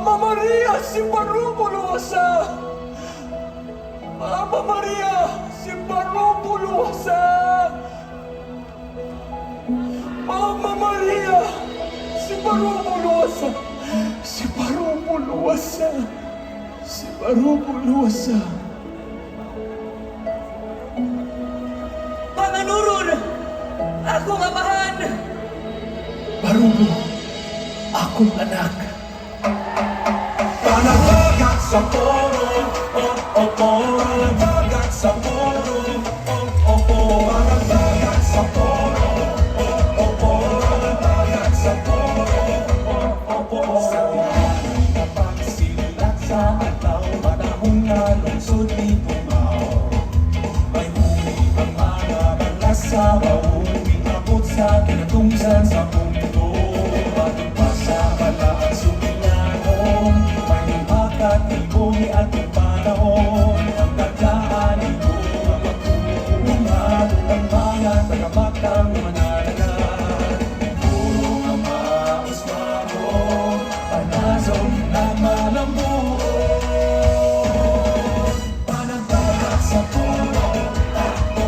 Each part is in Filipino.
Mama Maria, si Barubuluasa! Mama Maria, si Barubuluasa! Mama Maria, si Barubuluasa! Si Barubuluasa! Si Barubuluasa! Panganurun, akong amahan. Barubo, akong anak. Panagbagat sa poro, panagbagat sa poro, panagbagat sa poro, panagbagat sa poro, sa tiyan na pagsilat sa ataw, panahon na lungsod ni Pumaw. May huli ang mga balas sa baon, inabot sa kinatungsan sa mundo. Sa balaan sumilanon, may lumakat ibong ating panahon. Ang tagdaan ito ang magtulungan ng mga tagamaktang mananagat. Puro ang maos maron, panazong ng malambuon. Panagbagat sa poro,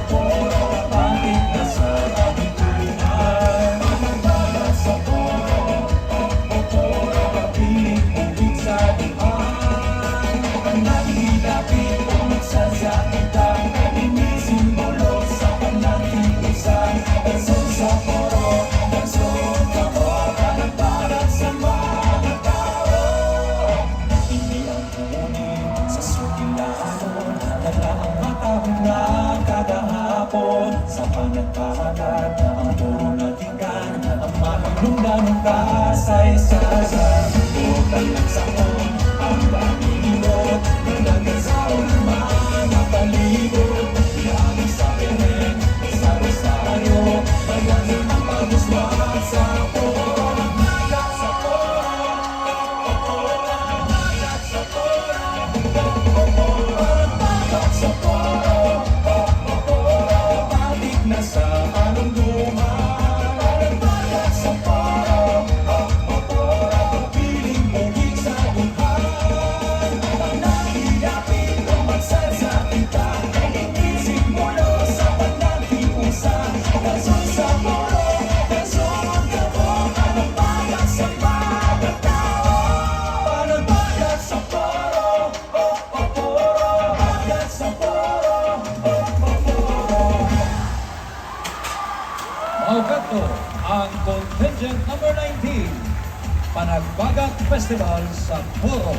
poro, pangit na sa ating tulungan. Panagbagat sa poro, piling-piling sa dihan. Panagilapit kung sasakitan, inisimbolo sa panagkikisan. Dansol sa poro, dansol ka mo, panagbagat sa mga tao. Hindi ang tunin sa sukilanon, dala ang matahong na kada hapon. Sa panagbagat, ang puro natikan, ang mahalong ng kasaysayan. Bukal ng sakon, ang damihilot, nagkasaon ng mga palibot. Ihagi sa peren, sa rosaryo, pagdating ang paguswat sa poro. Nagbagat sa poro, nagbagat sa poro, nagbagat sa poro, patik na sa anong duman. Nagbagat sa poro, piling-piling sa duhan. Panagilapit kung magsasakitan, inisimbolo sa panagkiusan. Dansol sa poro, dansol ka mo, panagbagat sa mga tao. Panagbagat sa poro, panagbagat sa poro, Maukato ang contingent number 19, Panagbagat Festival sa Poro.